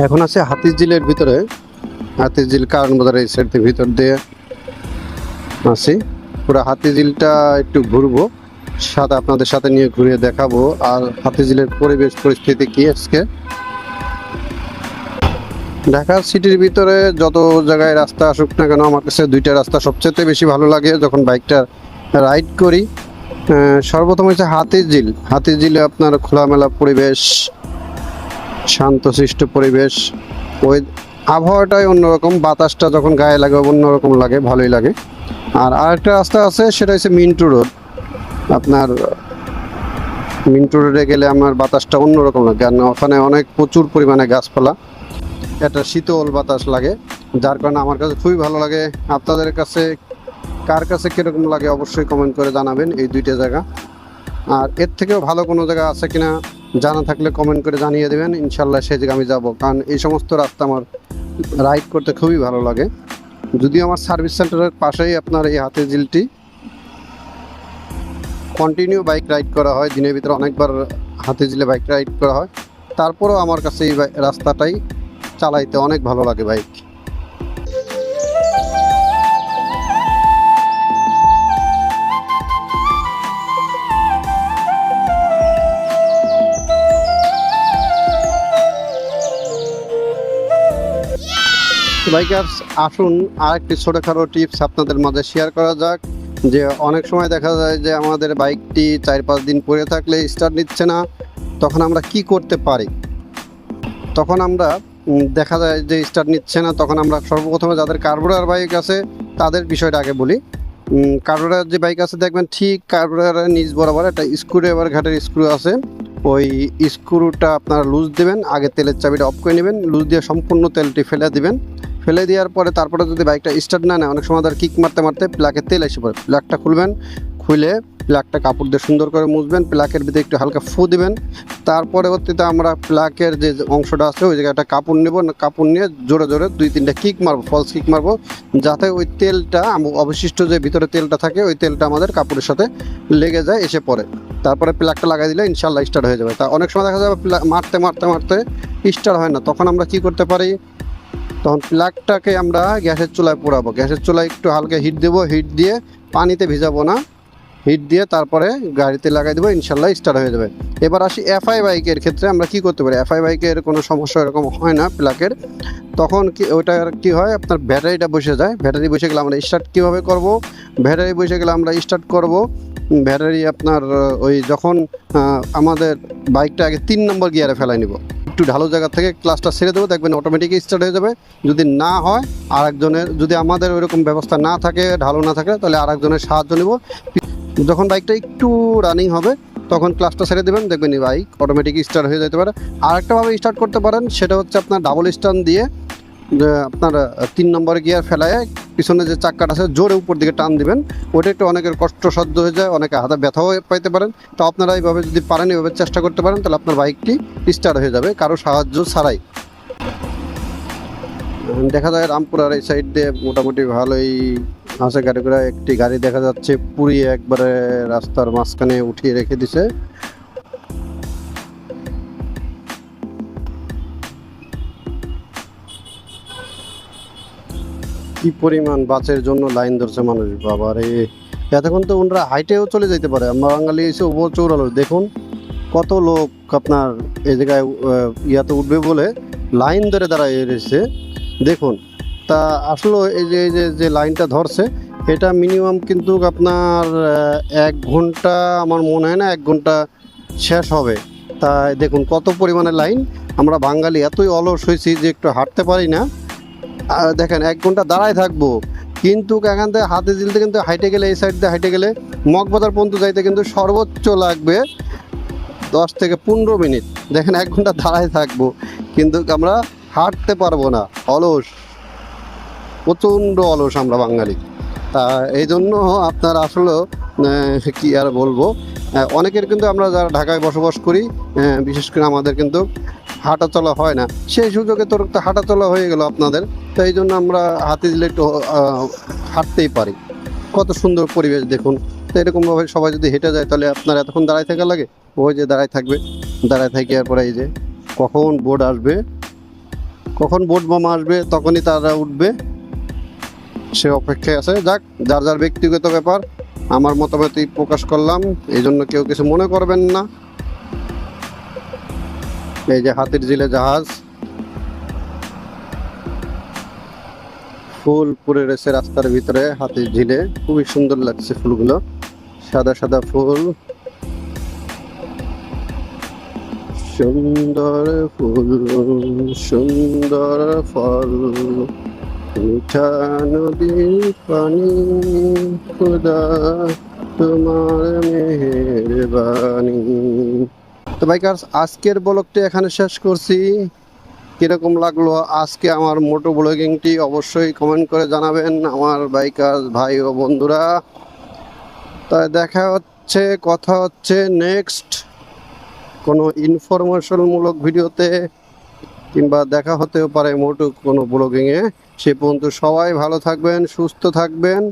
এখন আছে হাতিঝিলের ভিতরে, হাতিঝিল কারণ বাজার এই সাইড ভিতর দিয়ে আছি। পুরো হাতিঝিলটা একটু ঘুরবো, সাথে আপনাদের সাথে নিয়ে ঘুরিয়ে দেখাবো। আর হাতিঝিলের পরিবেশ পরিস্থিতি কি আজকে ঢাকা সিটির ভিতরে যত জায়গায় রাস্তা আসুক না কেন, আমার কাছে দুইটা রাস্তা সবচেয়ে বেশি ভালো লাগে যখন বাইকটা রাইড করি। সর্বপ্রথম হচ্ছে হাতিঝিল। হাতিঝিলে আপনার খোলামেলা পরিবেশ, শান্তশিষ্ট পরিবেশ, ওই আবহাওয়াটাই অন্যরকম, বাতাসটা যখন গায়ে লাগে অন্যরকম লাগে, ভালোই লাগে। আর আরেকটা রাস্তা আছে, সেটা হচ্ছে মিন্টু রোড। আপনার মিন্টু রোডে গেলে আমার বাতাসটা অন্যরকম লাগে, কারণ ওখানে অনেক প্রচুর পরিমাণে গাছপালা, একটা শীতল বাতাস লাগে, যার কারণে আমার কাছে খুবই ভালো লাগে। আপনাদের কাছে কার কাছে কীরকম লাগে অবশ্যই কমেন্ট করে জানাবেন এই দুইটা জায়গা। আর এর থেকেও ভালো কোনো জায়গা আছে কিনা জানা থাকলে কমেন্ট করে জানিয়ে দেবেন, ইনশাল্লাহ সেই জায়গায় আমি যাব। কারণ এই সমস্ত রাস্তা আমার রাইড করতে খুবই ভালো লাগে। যদিও আমার সার্ভিস সেন্টারের পাশেই আপনার এই হাতিঝিলটি, কন্টিনিউ বাইক রাইড করা হয়, দিনের ভিতরে অনেকবার হাতিঝিলে বাইক রাইড করা হয়, তারপরেও আমার কাছে এই রাস্তাটাই চালাইতে অনেক ভালো লাগে বাইক। বাইকার্স, আসুন আরেকটি ছোটোখাটো টিপস আপনাদের মাঝে শেয়ার করা যাক। যে অনেক সময় দেখা যায় যে আমাদের বাইকটি 4-5 দিন পরে থাকলে স্টার্ট নিচ্ছে না, তখন আমরা কি করতে পারি? তখন আমরা দেখা যায় যে স্টার্ট নিচ্ছে না, তখন আমরা সর্বপ্রথমে যাদের কার্বোরেটর বাইক আছে তাদের বিষয়টা আগে বলি। কার্বোরেটর যে বাইক আছে দেখবেন ঠিক কার্বোরেটরের নিচ বরাবর একটা স্ক্রু ড্রাইভার ঘাটের স্ক্রু আছে, ওই স্ক্রুটা আপনারা লুজ দেবেন, আগে তেলের চাবিটা অফ করে নেবেন, লুজ দিয়ে সম্পূর্ণ তেলটি ফেলে দিবেন। ফেলে দেওয়ার পরে তারপরে যদি বাইকটা স্টার্ট না নেয়, অনেক সময় তার কিক মারতে মারতে প্লাকে তেল এসে পড়ে, প্লাকটা খুলবেন, খুলে প্লাকটা কাপড় দিয়ে সুন্দর করে মুছবেন, প্লাকের ভিতরে একটু হালকা ফু দিবেন। তার পরবর্তীতে আমরা প্লাকের যে অংশটা আছে ওই জায়গায় একটা কাপড় নেব, কাপড় নিয়ে জোরে জোরে 2-3টা কিক মারবো, ফলস কিক মারবো, যাতে ওই তেলটা অবশিষ্ট যে ভিতরে তেলটা থাকে ওই তেলটা আমাদের কাপড়ের সাথে লেগে যায়, এসে পড়ে। তারপরে প্লাকটা লাগাই দিলে ইনশাল্লাহ স্টার্ট হয়ে যাবে। তা অনেক সময় দেখা যাবে মারতে মারতে মারতে স্টার্ট হয় না, তখন আমরা কি করতে পারি? তখন প্লাগটাকে আমরা গ্যাসের চুলায় পোড়াবো, গ্যাসের চুলায় একটু হালকা হিট দেবো, হিট দিয়ে পানিতে ভিজাবো না, হিট দিয়ে তারপরে গাড়িতে লাগাই দেবো, ইনশাল্লাহ স্টার্ট হয়ে যাবে। এবার আসি এফআই বাইকের ক্ষেত্রে আমরা কি করতে পারি। এফআই বাইকের কোনো সমস্যা এরকম হয় না প্লাগের, তখন কি ওইটার কি হয়, আপনার ব্যাটারিটা বসে যায়, ব্যাটারি বসে গেলে আমরা স্টার্ট কীভাবে করব? ব্যাটারি বসে গেলে আমরা স্টার্ট করব, ব্যাটারি আপনার ওই যখন আমাদের বাইকটা আগে 3 নম্বর গিয়ারে ফেলাই নিব, একটু ঢালু জায়গা থেকে ক্লাসটা ছেড়ে দেবো, দেখবেন অটোমেটিকই স্টার্ট হয়ে যাবে। যদি না হয় আরেকজনের, যদি আমাদের ওইরকম ব্যবস্থা না থাকে, ঢালু না থাকে, তাহলে আরেকজনের সাহায্য নেব। যখন বাইকটা একটু রানিং হবে তখন ক্লাসটা ছেড়ে দেবেন, দেখবেন এই বাইক অটোমেটিকই স্টার্ট হয়ে যেতে পারে। আরেকটাভাবে স্টার্ট করতে পারেন, সেটা হচ্ছে আপনার ডাবল স্টার্ন দিয়ে আপনার 3 নম্বর গিয়ার ফেলায় পিছনে যে চাক্কাটা আছে জোরে উপর দিকে টান দিবেন, ওটা একটু অনেকের কষ্টসাধ্য হয়ে যায়, অনেকে হাতে ব্যথাও পাইতে পারেন। তো আপনারা এইভাবে যদি পারেন, এইভাবে চেষ্টা করতে পারেন, তাহলে আপনার বাইকটি স্টার্ট হয়ে যাবে কারো সাহায্য ছাড়াই। দেখা যায় রামপুরার এই সাইড দিয়ে মোটামুটি ভালোই আছে গাড়ি ঘোড়া। একটি গাড়ি দেখা যাচ্ছে পুড়িয়ে একবারে রাস্তার মাঝখানে উঠিয়ে রেখে দিছে। কি পরিমাণ বাসের জন্য লাইন ধরছে মানুষ, বাবারে! এতক্ষণ তো ওনারা হাইটেও চলে যেতে পারে, আমরা বাঙালি এসে উপর চৌড়ালো, দেখুন কত লোক আপনার এই জায়গায় ইয়াতে উঠবে বলে লাইন ধরে দাঁড়ায় রয়েছে, দেখুন। তা আসলে এই যে যে লাইনটা ধরছে, এটা মিনিমাম কিন্তু আপনার 1 ঘন্টা, আমার মনে হয় না 1 ঘন্টা শেষ হবে। তা দেখুন কত পরিমাণে লাইন। আমরা বাঙালি এতই অলস হয়েছি যে একটু হাঁটতে পারি না। দেখেন 1 ঘন্টা দাঁড়ায় থাকবো, কিন্তু এখান থেকে হাতিঝিলতে কিন্তু হাইটে গেলে, এই সাইড দিয়ে হাইটে গেলে মগবাজার পর্যন্ত যাইতে কিন্তু সর্বোচ্চ লাগবে 10 থেকে 15 মিনিট। দেখেন 1 ঘন্টা দাঁড়ায় থাকবো, কিন্তু আমরা হাঁটতে পারবো না, অলস, প্রচণ্ড অলস আমরা বাঙালি। তা এই জন্য আপনার আসলে কি আর বলবো, অনেকের কিন্তু আমরা যারা ঢাকায় বসবাস করি, বিশেষ করে আমাদের কিন্তু হাঁটা চলা হয় না, সেই সুযোগে তো হাঁটা চলা হয়ে গেল আপনাদের। তো এই জন্য আমরা হাতিঝিলে একটু হাঁটতেই পারি। কত সুন্দর পরিবেশ দেখুন। তো এরকমভাবে সবাই যদি হেঁটে যায়, তাহলে আপনার এতক্ষণ দাঁড়ায় থাকা লাগে? ওই যে দাঁড়ায় থাকবে, দাঁড়ায় থাকি, এরপরে এই যে কখন বোর্ড আসবে কখন বোট বোমা আসবে তখনই তারা উঠবে, সে অপেক্ষায় আছে। যাক, যার যার ব্যক্তিগত ব্যাপার, আমার মতামতই প্রকাশ করলাম, এই জন্য কেউ কিছু মনে করবেন না। এই যে হাতির ঝিলে জাহাজ, ফুল পড়ে রয়েছে রাস্তার ভিতরে হাতির ঝিলে, খুবই সুন্দর লাগছে ফুলগুলো, সাদা সাদা ফুল, সুন্দর ফুল সুন্দর ফল, মিঠা নদীর পানি, খুদা তোমার মেহেরবানি। তো বাইকার্স, আজকের ব্লগটি এখানে শেষ করছি। কিরকম লাগলো আজকে আমার মোটো ব্লগিংটি অবশ্যই কমেন্ট করে জানাবেন আমার বাইকার ভাই ও বন্ধুরা। তাই দেখা হচ্ছে, কথা হচ্ছে নেক্সট কোনো ইনফরমেশনমূলক ভিডিওতে, কিংবা দেখা হতেও পারে মোটো কোনো ব্লগিংয়ে। সে পর্যন্ত সবাই ভালো থাকবেন, সুস্থ থাকবেন।